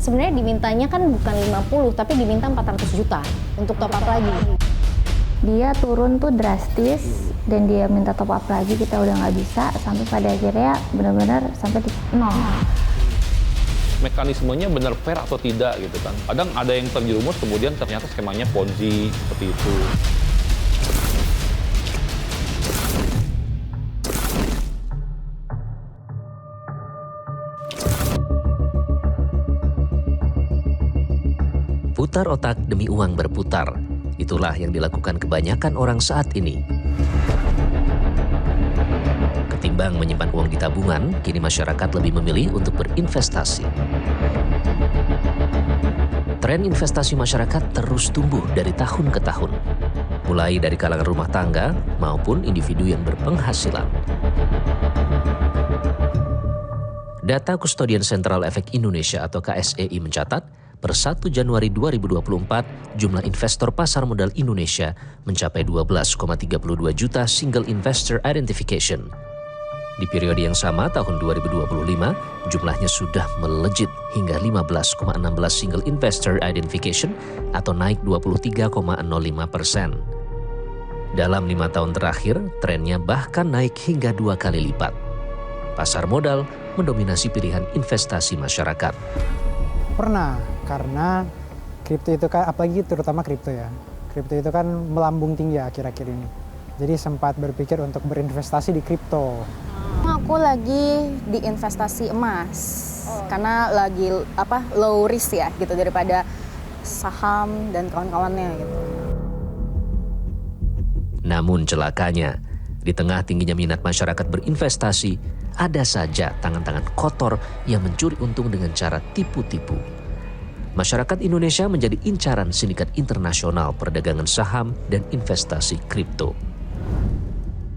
Sebenarnya dimintanya kan bukan 50, tapi diminta 400 juta untuk top up lagi. Dia turun tuh drastis dan dia minta top up lagi, kita udah nggak bisa, sampai pada akhirnya benar-benar sampai di nol. Mekanismenya benar fair atau tidak gitu kan. Kadang ada yang terjerumus kemudian ternyata skemanya Ponzi seperti itu. Putar otak demi uang berputar. Itulah yang dilakukan kebanyakan orang saat ini. Ketimbang menyimpan uang di tabungan, kini masyarakat lebih memilih untuk berinvestasi. Tren investasi masyarakat terus tumbuh dari tahun ke tahun, mulai dari kalangan rumah tangga maupun individu yang berpenghasilan. Data Kustodian Sentral Efek Indonesia atau KSEI mencatat, per 1 Januari 2024, jumlah investor pasar modal Indonesia mencapai 12,32 juta single investor identification. Di periode yang sama tahun 2025, jumlahnya sudah melejit hingga 15,16 single investor identification atau naik 23,05%. Dalam 5 tahun terakhir, trennya bahkan naik hingga 2 kali lipat. Pasar modal mendominasi pilihan investasi masyarakat. Pernah, karena kripto itu kan, apalagi terutama kripto ya, kripto itu kan melambung tinggi akhir-akhir ini. Jadi sempat berpikir untuk berinvestasi di kripto. Aku lagi di investasi emas, karena lagi low risk ya gitu daripada saham dan kawan-kawannya gitu. Namun celakanya, di tengah tingginya minat masyarakat berinvestasi, ada saja tangan-tangan kotor yang mencuri untung dengan cara tipu-tipu. Masyarakat Indonesia menjadi incaran sindikat internasional perdagangan saham dan investasi kripto.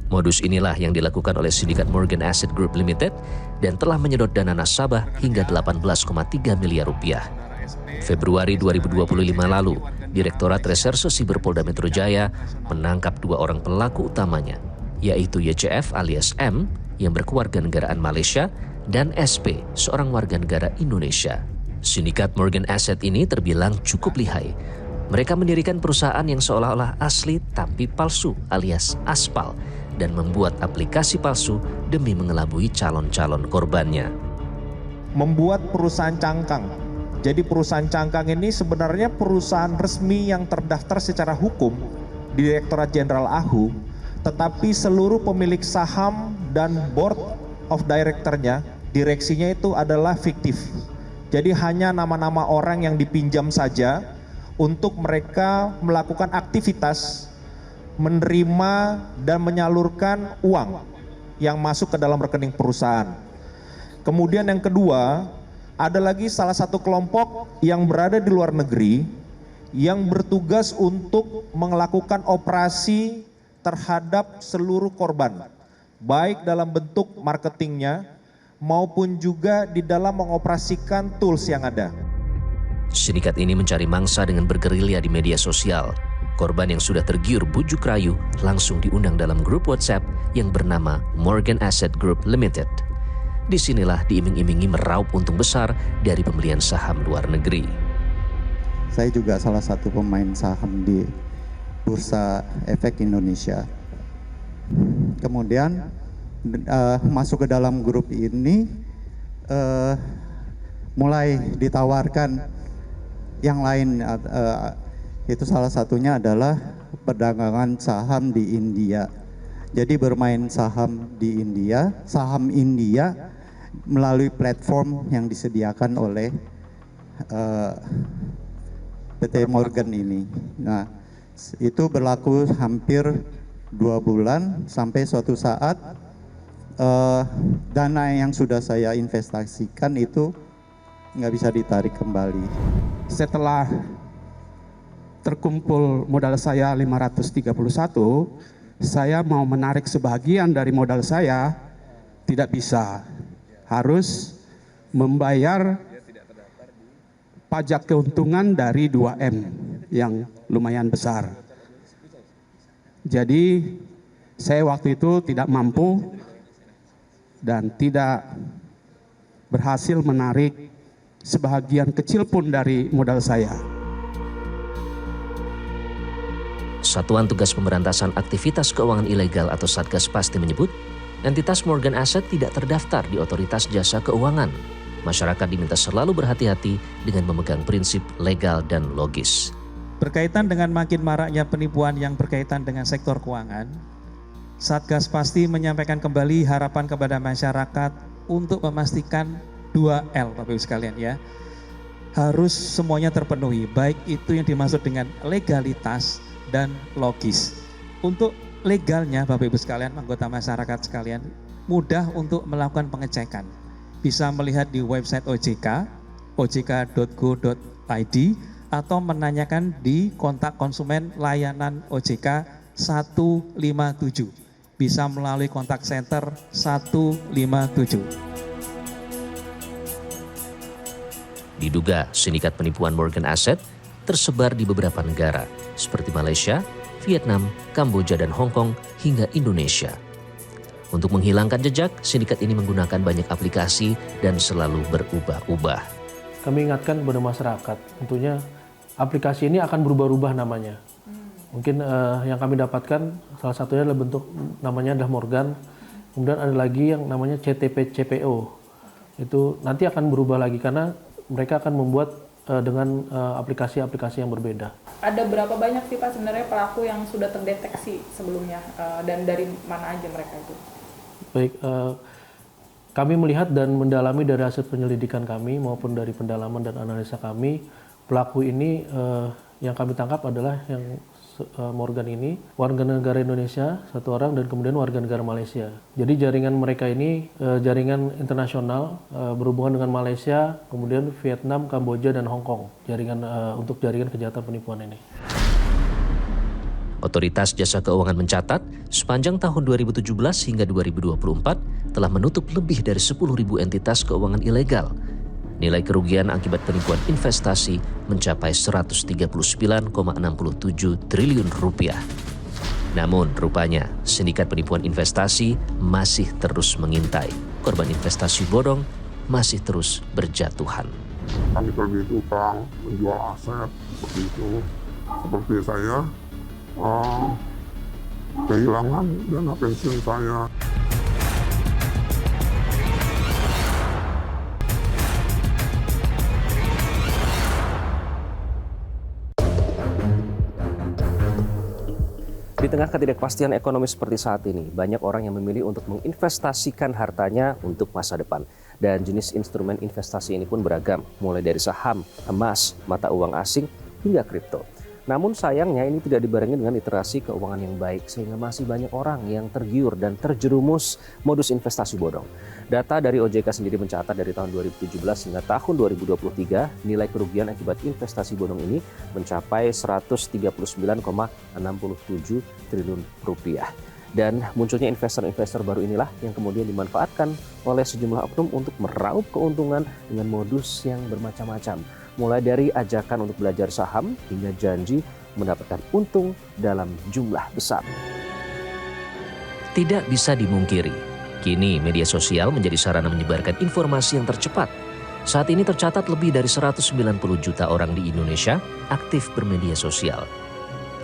Modus inilah yang dilakukan oleh sindikat Morgan Asset Group Limited dan telah menyedot dana nasabah hingga 18,3 miliar rupiah. Februari 2025 lalu, Direktorat Reserse Siber Polda Metro Jaya menangkap 2 orang pelaku utamanya, yaitu YCF alias M yang berkewarganegaraan Malaysia dan SP, seorang warga negara Indonesia. Sindikat Morgan Asset ini terbilang cukup lihai. Mereka mendirikan perusahaan yang seolah-olah asli tapi palsu alias aspal dan membuat aplikasi palsu demi mengelabui calon-calon korbannya. Membuat perusahaan cangkang. Jadi perusahaan cangkang ini sebenarnya perusahaan resmi yang terdaftar secara hukum di Direktorat Jenderal AHU, tetapi seluruh pemilik saham dan board of director-nya, direksinya itu adalah fiktif. Jadi hanya nama-nama orang yang dipinjam saja untuk mereka melakukan aktivitas, menerima dan menyalurkan uang yang masuk ke dalam rekening perusahaan. Kemudian yang kedua, ada lagi salah satu kelompok yang berada di luar negeri yang bertugas untuk melakukan operasi terhadap seluruh korban, baik dalam bentuk marketingnya maupun juga di dalam mengoperasikan tools yang ada. Sindikat ini mencari mangsa dengan bergerilya di media sosial. Korban yang sudah tergiur bujuk rayu langsung diundang dalam grup WhatsApp yang bernama Morgan Asset Group Limited. Disinilah diiming-imingi meraup untung besar dari pembelian saham luar negeri. Saya juga salah satu pemain saham di Bursa Efek Indonesia. Kemudian masuk ke dalam grup ini, mulai ditawarkan yang lain, itu salah satunya adalah perdagangan saham di India. Jadi bermain saham di India, saham India melalui platform yang disediakan oleh PT Morgan ini. Nah, itu berlaku hampir 2 bulan sampai suatu saat dana yang sudah saya investasikan itu nggak bisa ditarik kembali. Setelah terkumpul modal saya 531, saya mau menarik sebagian dari modal saya, tidak bisa. Harus membayar pajak keuntungan dari 2M yang lumayan besar. Jadi saya waktu itu tidak mampu dan tidak berhasil menarik sebahagian kecil pun dari modal saya. Satuan Tugas Pemberantasan Aktivitas Keuangan Ilegal atau Satgas Pasti menyebut, entitas Morgan Asset tidak terdaftar di Otoritas Jasa Keuangan. Masyarakat diminta selalu berhati-hati dengan memegang prinsip legal dan logis. Berkaitan dengan makin maraknya penipuan yang berkaitan dengan sektor keuangan, Satgas Pasti menyampaikan kembali harapan kepada masyarakat untuk memastikan 2L, Bapak Ibu sekalian ya. Harus semuanya terpenuhi, baik itu yang dimaksud dengan legalitas dan logis. Untuk legalnya Bapak Ibu sekalian, anggota masyarakat sekalian, mudah untuk melakukan pengecekan. Bisa melihat di website OJK, ojk.go.id, atau menanyakan di kontak konsumen layanan OJK 157. Bisa melalui kontak center 157. Diduga sindikat penipuan Morgan Asset tersebar di beberapa negara seperti Malaysia, Vietnam, Kamboja, dan Hong Kong hingga Indonesia. Untuk menghilangkan jejak, sindikat ini menggunakan banyak aplikasi dan selalu berubah-ubah. Kami ingatkan kepada masyarakat, tentunya aplikasi ini akan berubah-ubah namanya. Mungkin yang kami dapatkan salah satunya adalah bentuk namanya adalah Morgan, kemudian ada lagi yang namanya CTP CPO. Itu nanti akan berubah lagi karena mereka akan membuat dengan aplikasi-aplikasi yang berbeda. Ada berapa banyak sih Pak sebenarnya pelaku yang sudah terdeteksi sebelumnya dan dari mana aja mereka itu? Baik, kami melihat dan mendalami dari hasil penyelidikan kami maupun dari pendalaman dan analisa kami, pelaku ini yang kami tangkap adalah yang Morgan ini warga negara Indonesia 1 orang dan kemudian warga negara Malaysia. Jadi jaringan mereka ini jaringan internasional berhubungan dengan Malaysia, kemudian Vietnam, Kamboja, dan Hong Kong. Jaringan untuk jaringan kejahatan penipuan ini. Otoritas Jasa Keuangan mencatat, sepanjang tahun 2017 hingga 2024 telah menutup lebih dari 10.000 entitas keuangan ilegal. Nilai kerugian akibat penipuan investasi mencapai 139,67 triliun rupiah. Namun rupanya sindikat penipuan investasi masih terus mengintai. Korban investasi bodong masih terus berjatuhan. Kami terlibat utang, menjual aset, seperti itu. Seperti saya, kehilangan dana pensiun saya. Di tengah ketidakpastian ekonomi seperti saat ini, banyak orang yang memilih untuk menginvestasikan hartanya untuk masa depan. Dan jenis instrumen investasi ini pun beragam, mulai dari saham, emas, mata uang asing, hingga kripto. Namun sayangnya ini tidak dibarengi dengan literasi keuangan yang baik, sehingga masih banyak orang yang tergiur dan terjerumus modus investasi bodong. Data dari OJK sendiri mencatat dari tahun 2017 hingga tahun 2023, nilai kerugian akibat investasi bodong ini mencapai 139,67 triliun rupiah. Dan munculnya investor-investor baru inilah yang kemudian dimanfaatkan oleh sejumlah oknum untuk meraup keuntungan dengan modus yang bermacam-macam. Mulai dari ajakan untuk belajar saham hingga janji mendapatkan untung dalam jumlah besar. Tidak bisa dimungkiri, kini media sosial menjadi sarana menyebarkan informasi yang tercepat. Saat ini tercatat lebih dari 190 juta orang di Indonesia aktif bermedia sosial.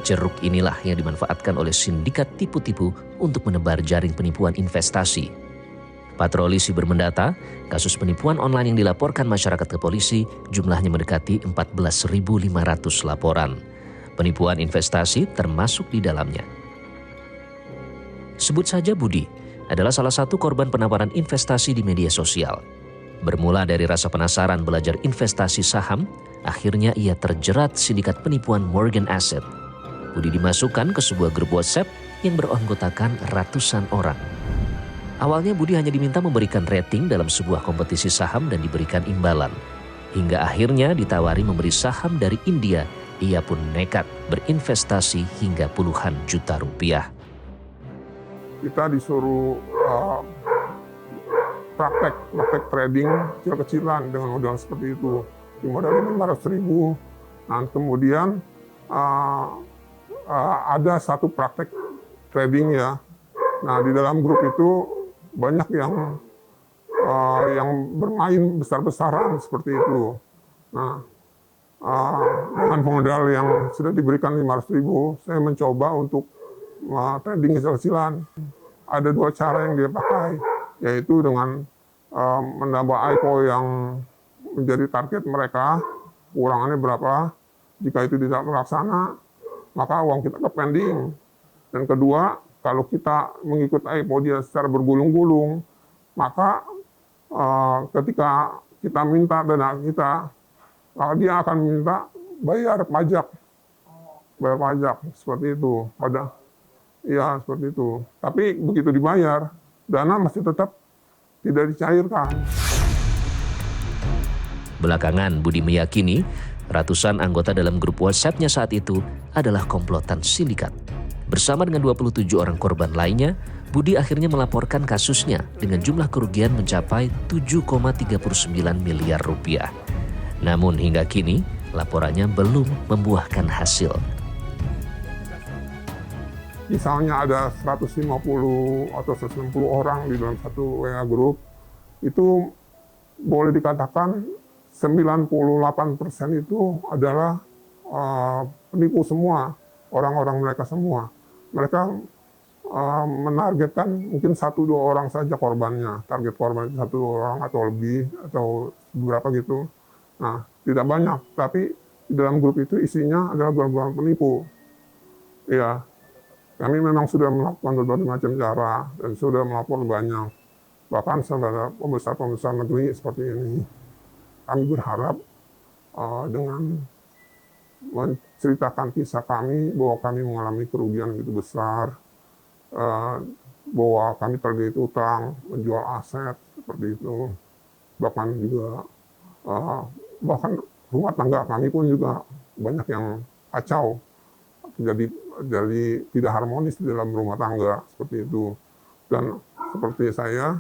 Ceruk inilah yang dimanfaatkan oleh sindikat tipu-tipu untuk menebar jaring penipuan investasi. Patroli Siber mendata, kasus penipuan online yang dilaporkan masyarakat ke polisi jumlahnya mendekati 14.500 laporan. Penipuan investasi termasuk di dalamnya. Sebut saja Budi adalah salah satu korban penawaran investasi di media sosial. Bermula dari rasa penasaran belajar investasi saham, akhirnya ia terjerat sindikat penipuan Morgan Asset. Budi dimasukkan ke sebuah grup WhatsApp yang beranggotakan ratusan orang. Awalnya Budi hanya diminta memberikan rating dalam sebuah kompetisi saham dan diberikan imbalan. Hingga akhirnya ditawari memberi saham dari India, ia pun nekat berinvestasi hingga puluhan juta rupiah. Kita disuruh praktek trading kecil-kecilan dengan modal seperti itu. Dimodalin 500.000. Nah kemudian ada satu praktek trading ya. Nah di dalam grup itu banyak yang yang bermain besar-besaran seperti itu. Nah, dengan modal yang sudah diberikan 500.000, saya mencoba untuk trading kecil-kecilan. Ada 2 cara yang dia pakai, yaitu dengan menambah IPO yang menjadi target mereka, kurangannya berapa. Jika itu tidak terlaksana, maka uang kita ke pending. Dan kedua, kalau kita mengikuti IPO dia secara bergulung-gulung, maka ketika kita minta dana kita, maka dia akan minta bayar pajak seperti itu. Ya seperti itu. Tapi begitu dibayar, dana masih tetap tidak dicairkan. Belakangan, Budi meyakini ratusan anggota dalam grup WhatsApp-nya saat itu adalah komplotan sindikat. Bersama dengan 27 orang korban lainnya, Budi akhirnya melaporkan kasusnya dengan jumlah kerugian mencapai 7,39 miliar rupiah. Namun hingga kini, laporannya belum membuahkan hasil. Misalnya ada 150 atau 160 orang di dalam satu WA group, itu boleh dikatakan 98% itu adalah penipu semua, orang-orang mereka semua. Mereka menargetkan mungkin 1-2 orang saja korbannya. Target korban 1 orang atau lebih, atau beberapa gitu. Nah, tidak banyak, tapi di dalam grup itu isinya adalah orang-orang penipu. Ya, kami memang sudah melakukan berbagai macam cara dan sudah melapor banyak. Bahkan saudara pembesar-pembesar negeri seperti ini. Kami berharap dengan menceritakan kisah kami bahwa kami mengalami kerugian begitu besar, bahwa kami terlilit utang, menjual aset seperti itu, bahkan juga bahkan rumah tangga kami pun juga banyak yang kacau, jadi tidak harmonis di dalam rumah tangga seperti itu. Dan seperti saya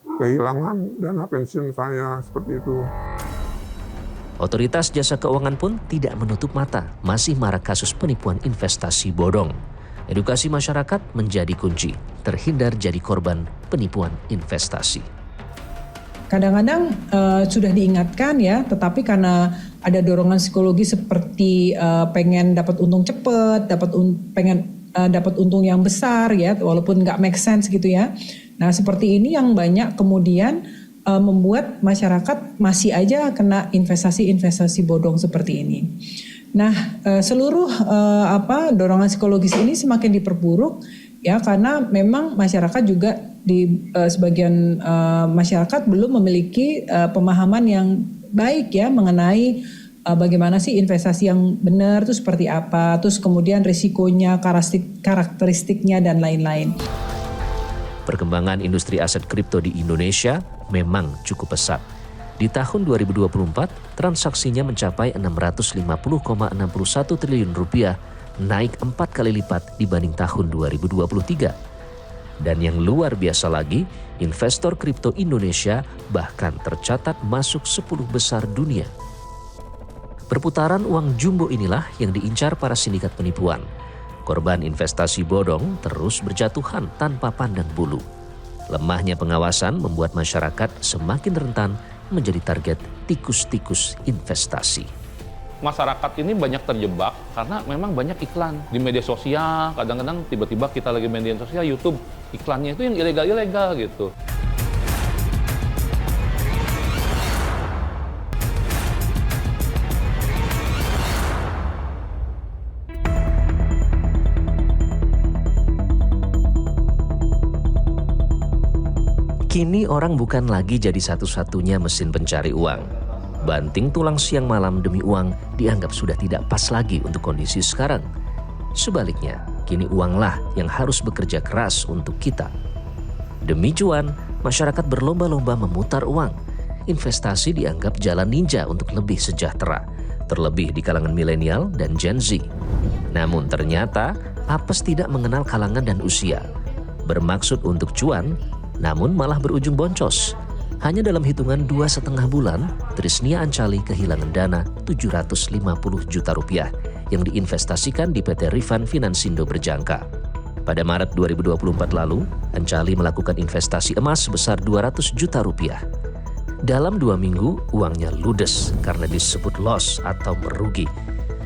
kehilangan dana pensiun saya seperti itu. Otoritas Jasa Keuangan pun tidak menutup mata, masih marak kasus penipuan investasi bodong. Edukasi masyarakat menjadi kunci, terhindar jadi korban penipuan investasi. Kadang-kadang sudah diingatkan ya, tetapi karena ada dorongan psikologi seperti pengen dapat untung cepat, pengen dapat untung yang besar ya, walaupun nggak make sense gitu ya. Nah seperti ini yang banyak kemudian membuat masyarakat masih aja kena investasi bodong seperti ini. Nah, seluruh dorongan psikologis ini semakin diperburuk ya, karena memang masyarakat juga di sebagian masyarakat belum memiliki pemahaman yang baik ya mengenai bagaimana sih investasi yang benar itu seperti apa, terus kemudian risikonya, karakteristiknya dan lain-lain. Perkembangan industri aset kripto di Indonesia memang cukup pesat. Di tahun 2024, transaksinya mencapai 650,61 triliun rupiah, naik 4 kali lipat dibanding tahun 2023. Dan yang luar biasa lagi, investor kripto Indonesia bahkan tercatat masuk 10 besar dunia. Perputaran uang jumbo inilah yang diincar para sindikat penipuan. Korban investasi bodong terus berjatuhan tanpa pandang bulu. Lemahnya pengawasan membuat masyarakat semakin rentan menjadi target tikus-tikus investasi. Masyarakat ini banyak terjebak karena memang banyak iklan di media sosial. Kadang-kadang tiba-tiba kita lagi main media sosial, YouTube, iklannya itu yang ilegal-ilegal gitu. Kini orang bukan lagi jadi satu-satunya mesin pencari uang. Banting tulang siang malam demi uang dianggap sudah tidak pas lagi untuk kondisi sekarang. Sebaliknya, kini uanglah yang harus bekerja keras untuk kita. Demi cuan, masyarakat berlomba-lomba memutar uang. Investasi dianggap jalan ninja untuk lebih sejahtera, terlebih di kalangan milenial dan Gen Z. Namun ternyata, apes tidak mengenal kalangan dan usia. Bermaksud untuk cuan, namun malah berujung boncos. Hanya dalam hitungan 2,5 bulan, Trisnia Ancali kehilangan dana 750 juta rupiah yang diinvestasikan di PT Rifan Finansindo Berjangka. Pada Maret 2024 lalu, Anjali melakukan investasi emas sebesar 200 juta rupiah. Dalam 2 minggu, uangnya ludes karena disebut loss atau merugi.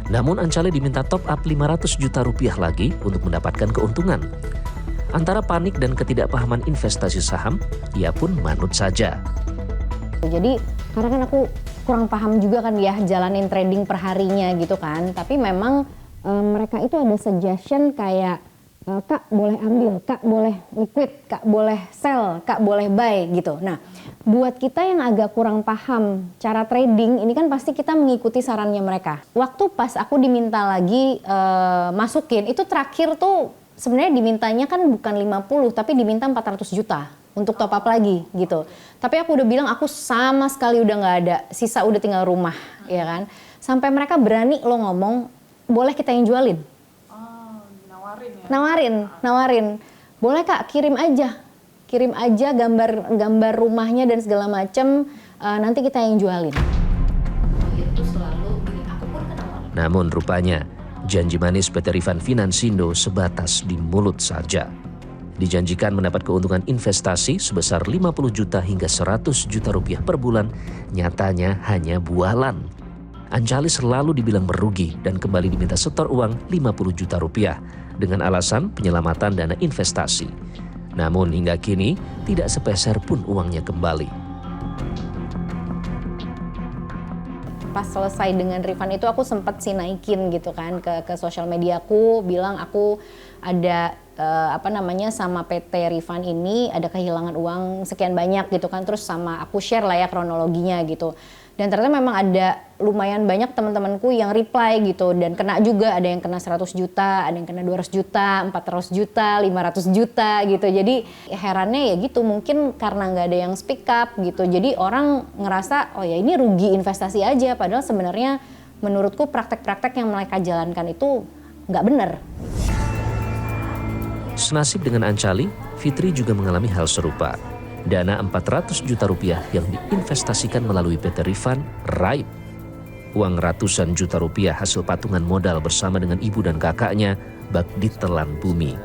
Namun Anjali diminta top up 500 juta rupiah lagi untuk mendapatkan keuntungan. Antara panik dan ketidakpahaman investasi saham, ia pun manut saja. Jadi karena kan aku kurang paham juga kan ya jalanin trading perharinya gitu kan. Tapi memang mereka itu ada suggestion kayak Kak boleh ambil, Kak boleh liquid, Kak boleh sell, Kak boleh buy gitu. Nah buat kita yang agak kurang paham cara trading ini kan pasti kita mengikuti sarannya mereka. Waktu pas aku diminta lagi masukin itu terakhir tuh sebenarnya dimintanya kan bukan 50 tapi diminta 400 juta untuk top up lagi gitu. Tapi aku udah bilang aku sama sekali udah nggak ada, sisa udah tinggal rumah ya kan. Sampai mereka berani lo ngomong boleh kita yang jualin. Nawarin. Boleh Kak, kirim aja gambar rumahnya dan segala macem. Nanti kita yang jualin. Namun rupanya janji manis PT Rifan Finansindo sebatas di mulut saja. Dijanjikan mendapat keuntungan investasi sebesar 50 juta hingga 100 juta rupiah per bulan, nyatanya hanya bualan. Anjali selalu dibilang merugi dan kembali diminta setor uang 50 juta rupiah dengan alasan penyelamatan dana investasi. Namun hingga kini tidak sepeser pun uangnya kembali. Pas selesai dengan Rifan itu aku sempat sih naikin gitu kan ke sosial mediaku, bilang aku ada sama PT Rifan ini ada kehilangan uang sekian banyak gitu kan, terus sama aku share lah ya kronologinya gitu. Dan ternyata memang ada lumayan banyak teman-temanku yang reply gitu dan kena juga, ada yang kena 100 juta, ada yang kena 200 juta, 400 juta, 500 juta gitu. Jadi herannya ya gitu, mungkin karena nggak ada yang speak up gitu. Jadi orang ngerasa oh ya ini rugi investasi aja, padahal sebenarnya menurutku praktek-praktek yang mereka jalankan itu nggak benar. Senasib dengan Anjali, Fitri juga mengalami hal serupa. Dana 400 juta rupiah yang diinvestasikan melalui PT Rifan raib. Uang ratusan juta rupiah hasil patungan modal bersama dengan ibu dan kakaknya bak ditelan bumi.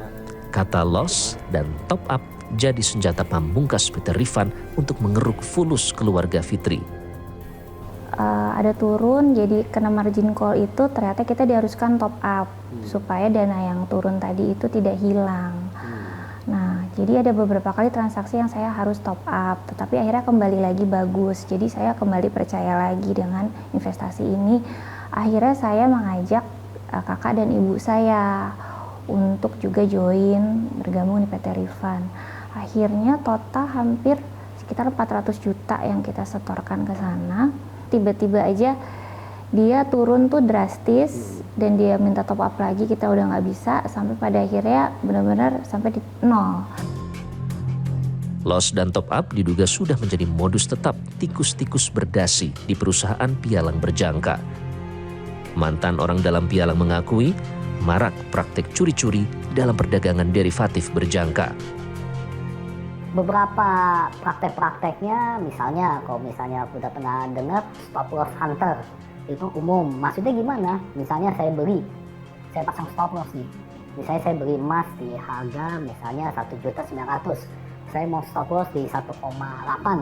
Kata loss dan top up jadi senjata pamungkas PT Rifan untuk mengeruk fulus keluarga Fitri. Ada turun, jadi kena margin call itu ternyata kita diharuskan top up supaya dana yang turun tadi itu tidak hilang. Nah, jadi ada beberapa kali transaksi yang saya harus top up, tetapi akhirnya kembali lagi bagus. Jadi saya kembali percaya lagi dengan investasi ini. Akhirnya saya mengajak kakak dan ibu saya untuk juga join bergabung di PT Rifan. Akhirnya total hampir sekitar 400 juta yang kita setorkan ke sana. Tiba-tiba aja dia turun tuh drastis dan dia minta top up lagi, kita udah nggak bisa, sampai pada akhirnya benar-benar sampai di nol. Loss dan top up diduga sudah menjadi modus tetap tikus-tikus berdasi di perusahaan pialang berjangka. Mantan orang dalam pialang mengakui marak praktek curi-curi dalam perdagangan derivatif berjangka. Beberapa praktek-prakteknya, misalnya kalau misalnya udah pernah dengar stop loss hunter, itu umum. Maksudnya gimana? Misalnya saya pasang stop loss nih. Misalnya saya beli emas di harga misalnya 1.900.000. Saya mau stop loss di 1,8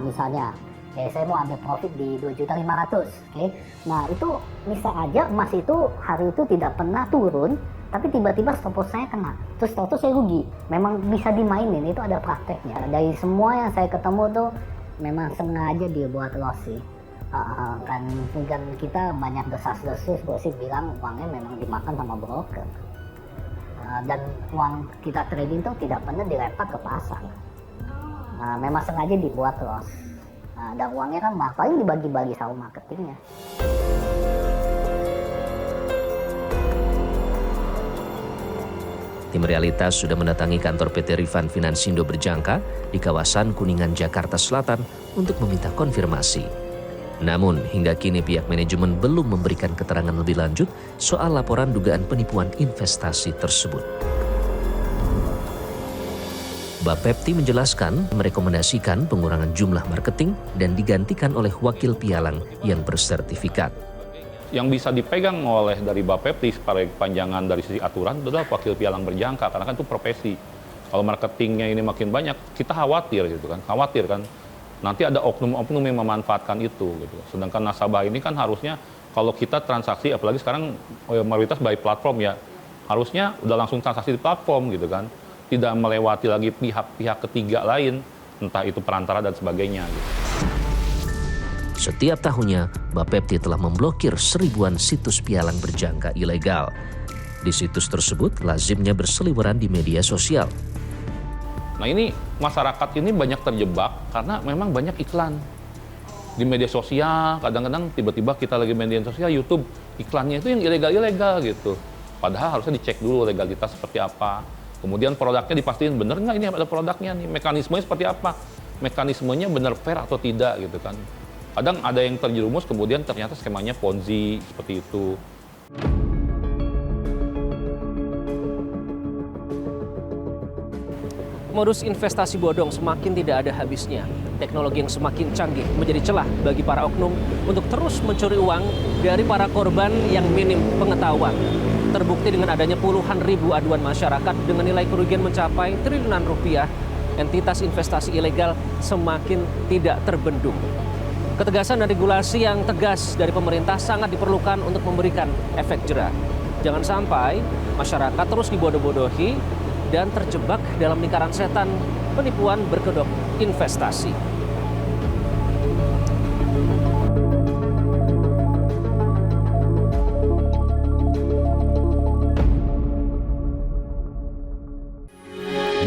misalnya. Saya mau ambil profit di 2.500.000. Nah itu bisa aja emas itu hari itu tidak pernah turun, tapi tiba-tiba stop loss saya kena. Terus stop loss saya rugi. Memang bisa dimainin, itu ada prakteknya. Dari semua yang saya ketemu tuh memang sengaja dibuat loss sih. Kan kita banyak desas-desus, gosip bilang uangnya memang dimakan sama broker. Dan uang kita trading tuh tidak pernah dilempar ke pasar. Memang sengaja dibuat loss. Dan uangnya kan paling dibagi-bagi sama marketingnya. Tim Realitas sudah mendatangi kantor PT Rifan Finansindo berjangka di kawasan Kuningan, Jakarta Selatan untuk meminta konfirmasi. Namun hingga kini pihak manajemen belum memberikan keterangan lebih lanjut soal laporan dugaan penipuan investasi tersebut. Bapepti menjelaskan merekomendasikan pengurangan jumlah marketing dan digantikan oleh wakil pialang yang bersertifikat. Yang bisa dipegang oleh dari Bapepti sebagai panjangan dari sisi aturan adalah wakil pialang berjangka, karena kan itu profesi. Kalau marketingnya ini makin banyak, kita khawatir gitu kan, nanti ada oknum-oknum yang memanfaatkan itu gitu. Sedangkan nasabah ini kan harusnya kalau kita transaksi, apalagi sekarang mayoritas by platform ya, harusnya udah langsung transaksi di platform gitu kan, tidak melewati lagi pihak-pihak ketiga lain, entah itu perantara dan sebagainya gitu. Setiap tahunnya, Bapepti telah memblokir seribuan situs pialang berjangka ilegal. Di situs tersebut lazimnya berseliweran di media sosial. Nah ini masyarakat ini banyak terjebak karena memang banyak iklan. Di media sosial, kadang-kadang tiba-tiba kita lagi media sosial, YouTube, iklannya itu yang ilegal-ilegal gitu. Padahal harusnya dicek dulu legalitas seperti apa. Kemudian produknya dipastiin bener nggak ini ada produknya nih, mekanismenya seperti apa. Mekanismenya benar fair atau tidak gitu kan. Kadang ada yang terjerumus kemudian ternyata skemanya Ponzi seperti itu. Modus investasi bodong semakin tidak ada habisnya. Teknologi yang semakin canggih menjadi celah bagi para oknum untuk terus mencuri uang dari para korban yang minim pengetahuan. Terbukti dengan adanya puluhan ribu aduan masyarakat dengan nilai kerugian mencapai triliunan rupiah, entitas investasi ilegal semakin tidak terbendung. Ketegasan dan regulasi yang tegas dari pemerintah sangat diperlukan untuk memberikan efek jera. Jangan sampai masyarakat terus dibodoh-bodohi dan terjebak dalam lingkaran setan penipuan berkedok investasi.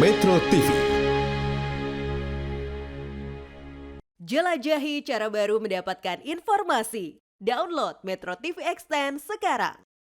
Metro TV. Jelajahi cara baru mendapatkan informasi. Download Metro TV Extend sekarang.